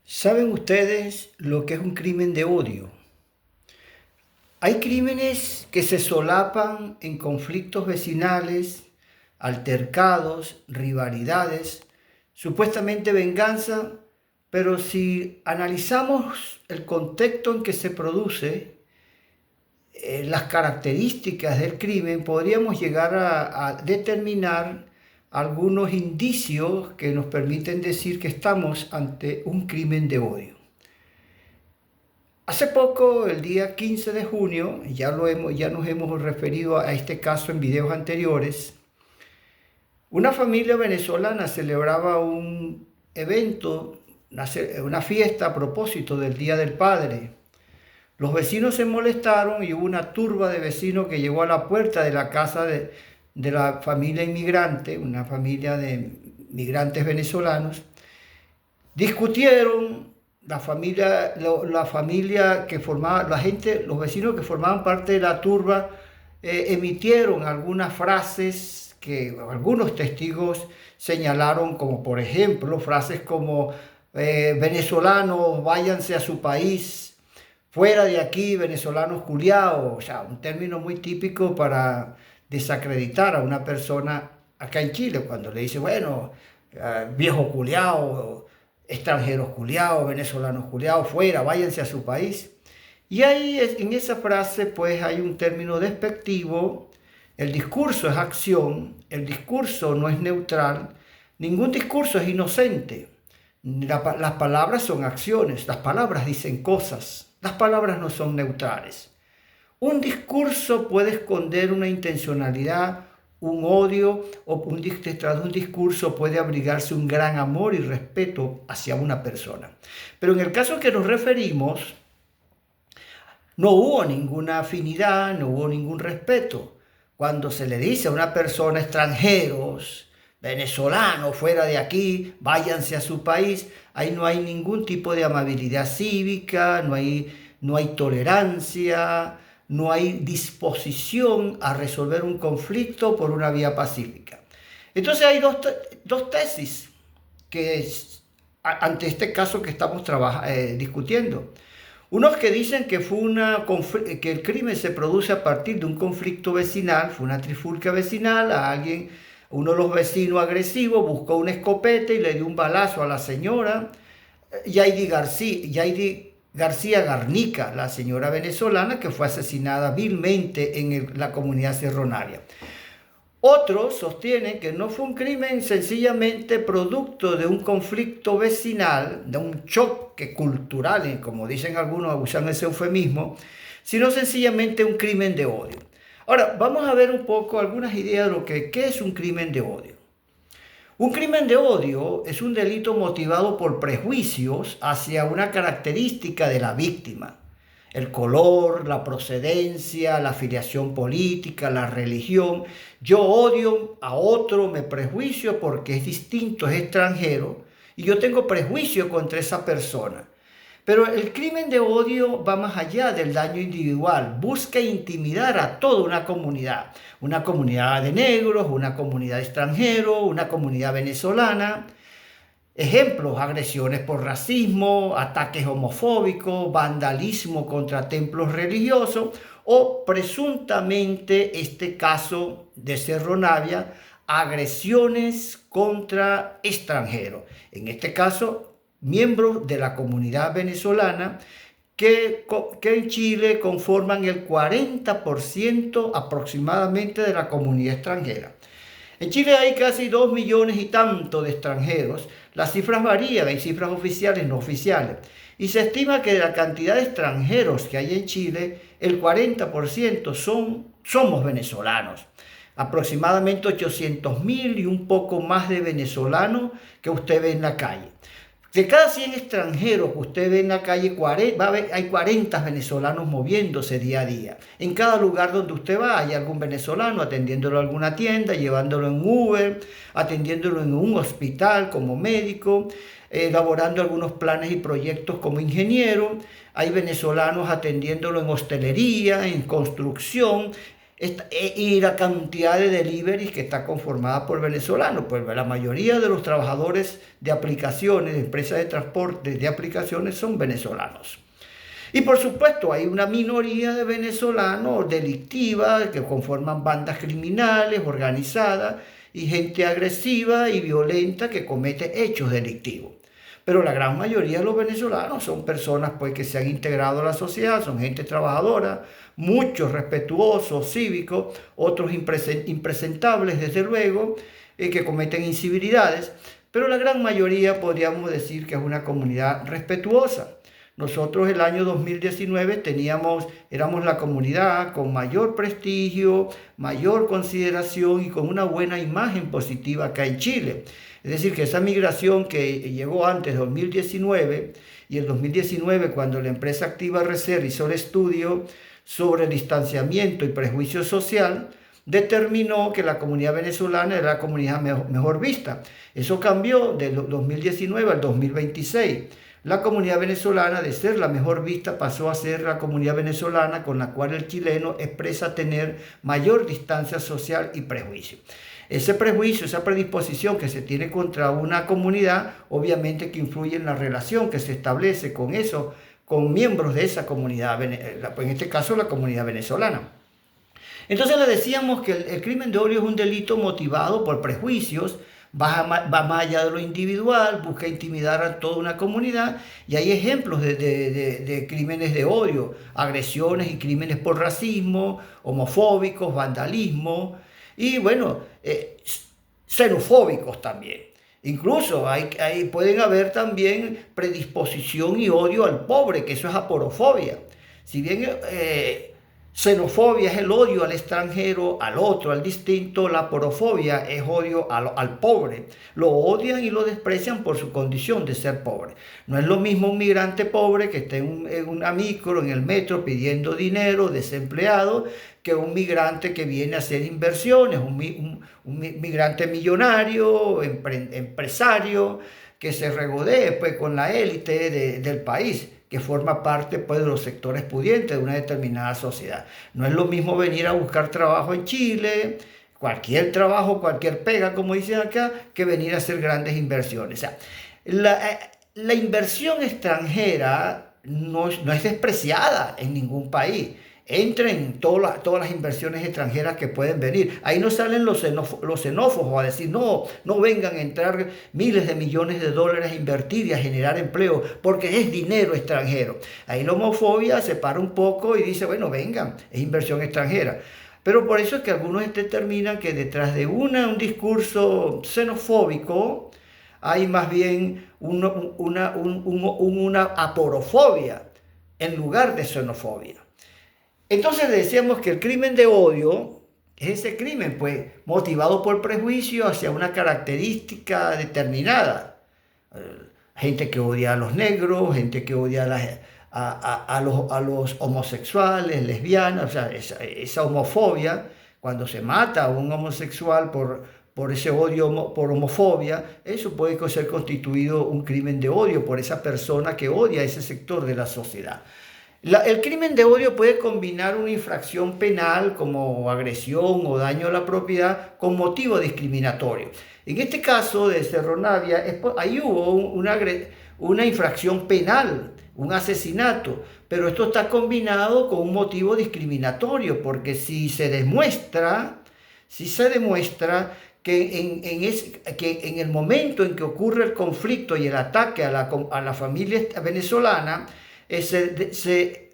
¿Saben ustedes lo que es un crimen de odio? Hay crímenes que se solapan en conflictos vecinales, altercados, rivalidades, supuestamente venganza, pero si analizamos el contexto en que se produce, las características del crimen, podríamos llegar a determinar algunos indicios que nos permiten decir que estamos ante un crimen de odio. Hace poco, el día 15 de junio, ya nos hemos referido a este caso en videos anteriores, una familia venezolana celebraba un evento, una fiesta a propósito del Día del Padre. Los vecinos se molestaron y hubo una turba de vecinos que llegó a la puerta de la casa de la familia inmigrante, una familia de migrantes venezolanos. Discutieron, la familia que formaba, la gente, los vecinos que formaban parte de la turba, emitieron algunas frases que algunos testigos señalaron, como por ejemplo frases como venezolanos, váyanse a su país, fuera de aquí, venezolanos culiaos, o sea, un término muy típico para desacreditar a una persona acá en Chile, cuando le dice, bueno, viejo culiao, extranjeros culiados, venezolanos culiados, fuera, váyanse a su país. Y ahí en esa frase pues hay un término despectivo, el discurso es acción, el discurso no es neutral, ningún discurso es inocente. Las palabras son acciones, las palabras dicen cosas, las palabras no son neutrales. Un discurso puede esconder una intencionalidad, un odio, o detrás de un discurso puede abrigarse un gran amor y respeto hacia una persona. Pero en el caso que nos referimos, no hubo ninguna afinidad, no hubo ningún respeto. Cuando se le dice a una persona, extranjeros, venezolanos, fuera de aquí, váyanse a su país, ahí no hay ningún tipo de amabilidad cívica, no hay tolerancia, no hay disposición a resolver un conflicto por una vía pacífica. Entonces hay dos tesis que ante este caso que estamos discutiendo. Unos que dicen que que el crimen se produce a partir de un conflicto vecinal, fue una trifulca vecinal, uno de los vecinos agresivos buscó una escopeta y le dio un balazo a la señora Yaidi García Garnica, la señora venezolana que fue asesinada vilmente en la comunidad serronaria. Otros sostienen que no fue un crimen sencillamente producto de un conflicto vecinal, de un choque cultural, como dicen algunos, abusan ese eufemismo, sino sencillamente un crimen de odio. Ahora, vamos a ver un poco algunas ideas de qué es un crimen de odio. Un crimen de odio es un delito motivado por prejuicios hacia una característica de la víctima. El color, la procedencia, la afiliación política, la religión. Yo odio a otro, me prejuicio porque es distinto, es extranjero, y yo tengo prejuicio contra esa persona. Pero el crimen de odio va más allá del daño individual, busca intimidar a toda una comunidad de negros, una comunidad de extranjeros, una comunidad venezolana. Ejemplos, agresiones por racismo, ataques homofóbicos, vandalismo contra templos religiosos o presuntamente este caso de Cerro Navia, agresiones contra extranjeros. En este caso, miembros de la comunidad venezolana que en Chile conforman el 40% aproximadamente de la comunidad extranjera. En Chile hay casi 2 millones y tanto de extranjeros. Las cifras varían, hay cifras oficiales y no oficiales. Y se estima que de la cantidad de extranjeros que hay en Chile, el 40% somos venezolanos. Aproximadamente 800.000 y un poco más de venezolanos que usted ve en la calle. De cada 100 extranjeros que usted ve en la calle, hay 40 venezolanos moviéndose día a día. En cada lugar donde usted va hay algún venezolano atendiéndolo a alguna tienda, llevándolo en Uber, atendiéndolo en un hospital como médico, elaborando algunos planes y proyectos como ingeniero. Hay venezolanos atendiéndolo en hostelería, en construcción, y la cantidad de deliveries que está conformada por venezolanos. Pues la mayoría de los trabajadores de aplicaciones, de empresas de transporte de aplicaciones son venezolanos. Y por supuesto hay una minoría de venezolanos delictiva que conforman bandas criminales organizadas y gente agresiva y violenta que comete hechos delictivos. Pero la gran mayoría de los venezolanos son personas pues, que se han integrado a la sociedad, son gente trabajadora, muchos respetuosos, cívicos, otros impresentables, desde luego, que cometen incivilidades, pero la gran mayoría podríamos decir que es una comunidad respetuosa. Nosotros el año 2019 éramos la comunidad con mayor prestigio, mayor consideración y con una buena imagen positiva acá en Chile. Es decir, que esa migración que llegó antes de 2019 y el 2019 cuando la empresa Activa RC hizo el estudio sobre distanciamiento y prejuicio social, determinó que la comunidad venezolana era la comunidad mejor vista. Eso cambió del 2019 al 2026. La comunidad venezolana, de ser la mejor vista, pasó a ser la comunidad venezolana con la cual el chileno expresa tener mayor distancia social y prejuicio. Ese prejuicio, esa predisposición que se tiene contra una comunidad, obviamente que influye en la relación que se establece con miembros de esa comunidad, en este caso la comunidad venezolana. Entonces le decíamos que el crimen de odio es un delito motivado por prejuicios, va más allá de lo individual, busca intimidar a toda una comunidad y hay ejemplos de crímenes de odio, agresiones y crímenes por racismo, homofóbicos, vandalismo y bueno, xenofóbicos también. Incluso pueden haber también predisposición y odio al pobre, que eso es aporofobia. Si bien xenofobia es el odio al extranjero, al otro, al distinto, la aporofobia es odio al pobre. Lo odian y lo desprecian por su condición de ser pobre. No es lo mismo un migrante pobre que esté en una micro, en el metro, pidiendo dinero, desempleado, que un migrante que viene a hacer inversiones, un migrante millonario, empresario, que se regodee pues, con la élite del país, que forma parte pues, de los sectores pudientes de una determinada sociedad. No es lo mismo venir a buscar trabajo en Chile, cualquier trabajo, cualquier pega, como dicen acá, que venir a hacer grandes inversiones. O sea, la inversión extranjera no es despreciada en ningún país. Entren todas las inversiones extranjeras que pueden venir. Ahí no salen los xenófobos a decir, no vengan a entrar miles de millones de dólares a invertir y a generar empleo, porque es dinero extranjero. Ahí la homofobia se para un poco y dice, bueno, vengan, es inversión extranjera. Pero por eso es que algunos determinan que detrás de un discurso xenofóbico hay más bien una aporofobia en lugar de xenofobia. Entonces decíamos que el crimen de odio es ese crimen, pues, motivado por prejuicio hacia una característica determinada. Gente que odia a los negros, gente que odia a los homosexuales, lesbianas, o sea, esa homofobia, cuando se mata a un homosexual por ese odio, por homofobia, eso puede ser constituido un crimen de odio por esa persona que odia a ese sector de la sociedad. El crimen de odio puede combinar una infracción penal como agresión o daño a la propiedad con motivo discriminatorio. En este caso de Cerro Navia, ahí hubo una infracción penal, un asesinato, pero esto está combinado con un motivo discriminatorio, porque si se demuestra que en el momento en que ocurre el conflicto y el ataque a la familia venezolana, se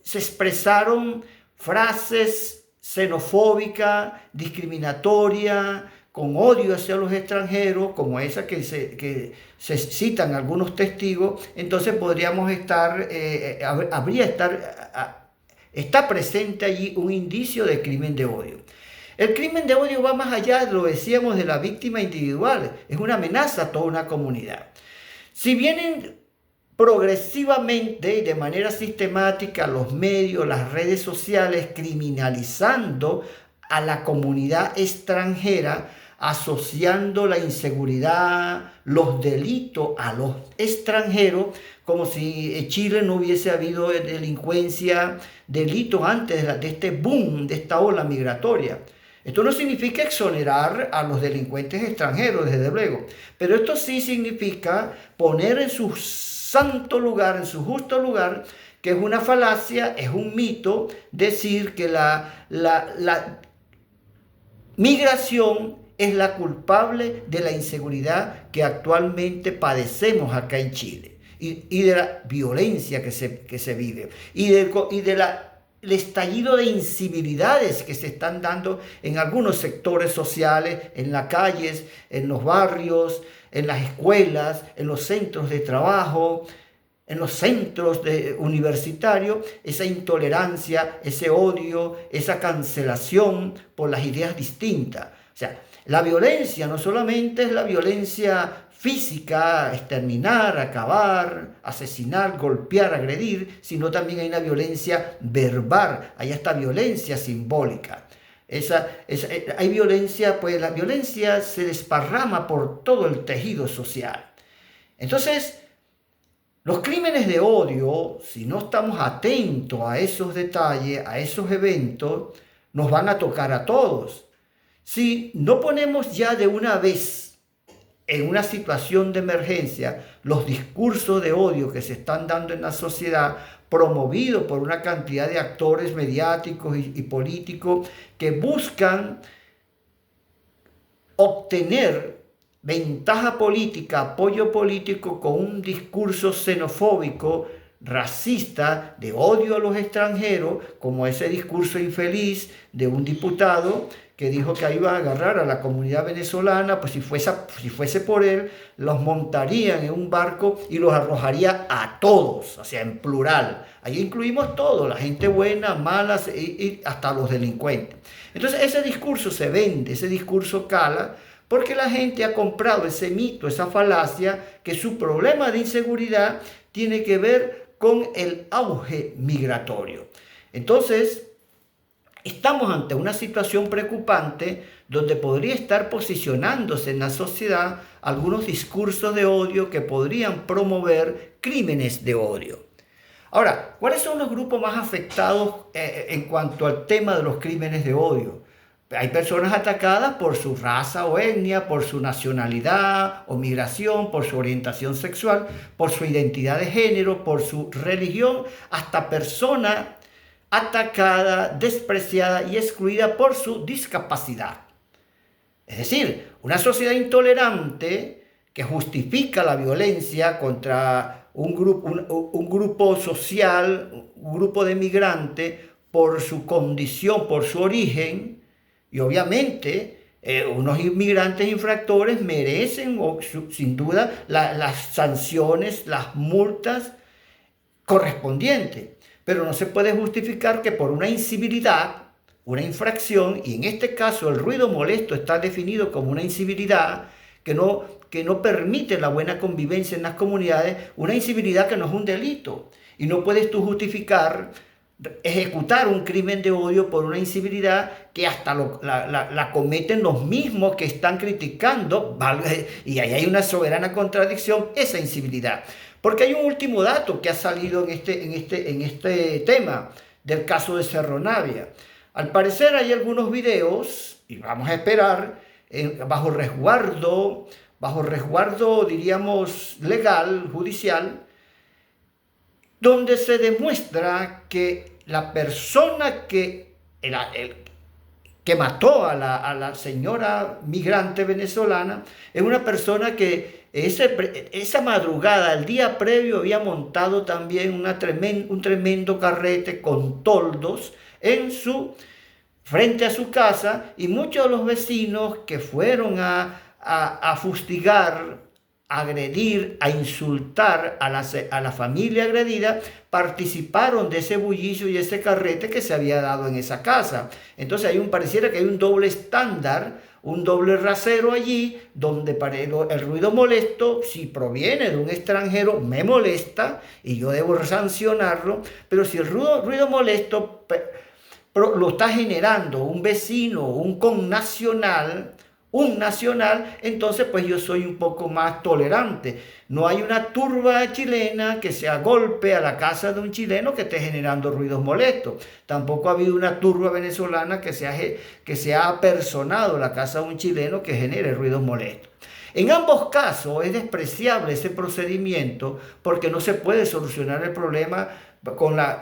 expresaron frases xenofóbicas, discriminatorias, con odio hacia los extranjeros, como esa que se citan algunos testigos, entonces podríamos está presente allí un indicio de crimen de odio. El crimen de odio va más allá, lo decíamos, de la víctima individual, es una amenaza a toda una comunidad. Si vienen progresivamente y de manera sistemática los medios, las redes sociales criminalizando a la comunidad extranjera, asociando la inseguridad, los delitos a los extranjeros, como si en Chile no hubiese habido delincuencia, delitos antes de este boom, de esta ola migratoria. Esto no significa exonerar a los delincuentes extranjeros, desde luego, pero esto sí significa poner en su santo lugar, en su justo lugar, que es una falacia, es un mito, decir que la migración es la culpable de la inseguridad que actualmente padecemos acá en Chile y de la violencia que se vive y el estallido de incivilidades que se están dando en algunos sectores sociales, en las calles, en los barrios, en las escuelas, en los centros de trabajo, en los centros universitarios, esa intolerancia, ese odio, esa cancelación por las ideas distintas. O sea, la violencia no solamente es la violencia física, exterminar, acabar, asesinar, golpear, agredir, sino también hay una violencia verbal, hay hasta violencia simbólica. Hay violencia, pues la violencia se desparrama por todo el tejido social. Entonces, los crímenes de odio, si no estamos atentos a esos detalles, a esos eventos, nos van a tocar a todos. Si no ponemos ya de una vez en una situación de emergencia los discursos de odio que se están dando en la sociedad, promovidos por una cantidad de actores mediáticos y políticos que buscan obtener ventaja política, apoyo político con un discurso xenofóbico, racista, de odio a los extranjeros, como ese discurso infeliz de un diputado que dijo que iba a agarrar a la comunidad venezolana, pues si fuese por él, los montarían en un barco y los arrojaría a todos, o sea, en plural. Ahí incluimos todo, la gente buena, mala y hasta los delincuentes. Entonces ese discurso se vende, ese discurso cala, porque la gente ha comprado ese mito, esa falacia, que su problema de inseguridad tiene que ver con el auge migratorio. Entonces, estamos ante una situación preocupante donde podría estar posicionándose en la sociedad algunos discursos de odio que podrían promover crímenes de odio. Ahora, ¿cuáles son los grupos más afectados en cuanto al tema de los crímenes de odio? Hay personas atacadas por su raza o etnia, por su nacionalidad o migración, por su orientación sexual, por su identidad de género, por su religión, hasta personas atacada, despreciada y excluida por su discapacidad. Es decir, una sociedad intolerante que justifica la violencia contra un grupo social, un grupo de migrantes por su condición, por su origen, y obviamente unos inmigrantes infractores merecen sin duda las sanciones, las multas correspondientes. Pero no se puede justificar que por una incivilidad, una infracción, y en este caso el ruido molesto está definido como una incivilidad que no permite la buena convivencia en las comunidades, una incivilidad que no es un delito. Y no puedes tú justificar ejecutar un crimen de odio por una incivilidad que hasta la cometen los mismos que están criticando, y ahí hay una soberana contradicción, esa incivilidad. Porque hay un último dato que ha salido en este tema del caso de Cerro Navia. Al parecer hay algunos videos, y vamos a esperar, bajo resguardo, diríamos, legal, judicial, donde se demuestra que la persona que mató a la señora migrante venezolana es una persona que esa madrugada, el día previo, había montado también un tremendo carrete con toldos frente a su casa, y muchos de los vecinos que fueron a fustigar, a agredir, a insultar a la familia agredida, participaron de ese bullicio y ese carrete que se había dado en esa casa. Entonces pareciera que hay un doble estándar, un doble rasero allí, donde el ruido molesto, si proviene de un extranjero, me molesta y yo debo sancionarlo, pero si el ruido molesto lo está generando un vecino, un connacional, un nacional, entonces pues yo soy un poco más tolerante. No hay una turba chilena que se agolpe a la casa de un chileno que esté generando ruidos molestos. Tampoco ha habido una turba venezolana que se ha apersonado a la casa de un chileno que genere ruidos molestos. En ambos casos es despreciable ese procedimiento porque no se puede solucionar el problema con la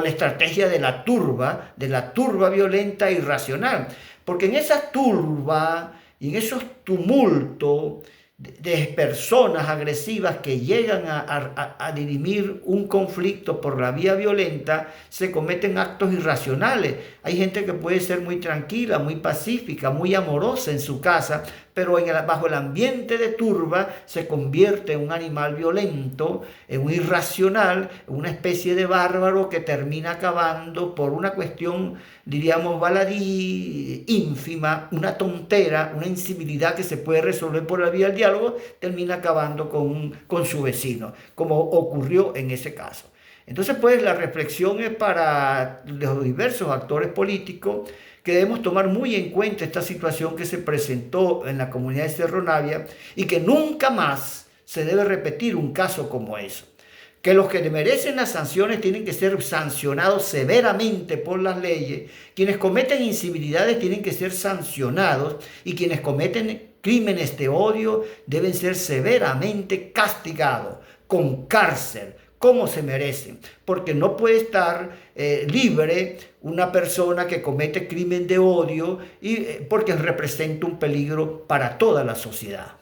estrategia de la turba violenta e irracional. Porque en esa turba y en esos tumultos de personas agresivas que llegan a dirimir un conflicto por la vía violenta, se cometen actos irracionales. Hay gente que puede ser muy tranquila, muy pacífica, muy amorosa en su casa, pero bajo el ambiente de turba se convierte en un animal violento, en un irracional, en una especie de bárbaro que termina acabando por una cuestión, diríamos, baladí, ínfima, una tontera, una incivilidad que se puede resolver por la vía del diálogo, termina acabando con su vecino, como ocurrió en ese caso. Entonces, pues, la reflexión es para los diversos actores políticos que debemos tomar muy en cuenta esta situación que se presentó en la comunidad de Cerro Navia y que nunca más se debe repetir un caso como eso. Que los que merecen las sanciones tienen que ser sancionados severamente por las leyes, quienes cometen incivilidades tienen que ser sancionados y quienes cometen crímenes de odio deben ser severamente castigados con cárcel, como se merecen, porque no puede estar libre una persona que comete crimen de odio porque representa un peligro para toda la sociedad.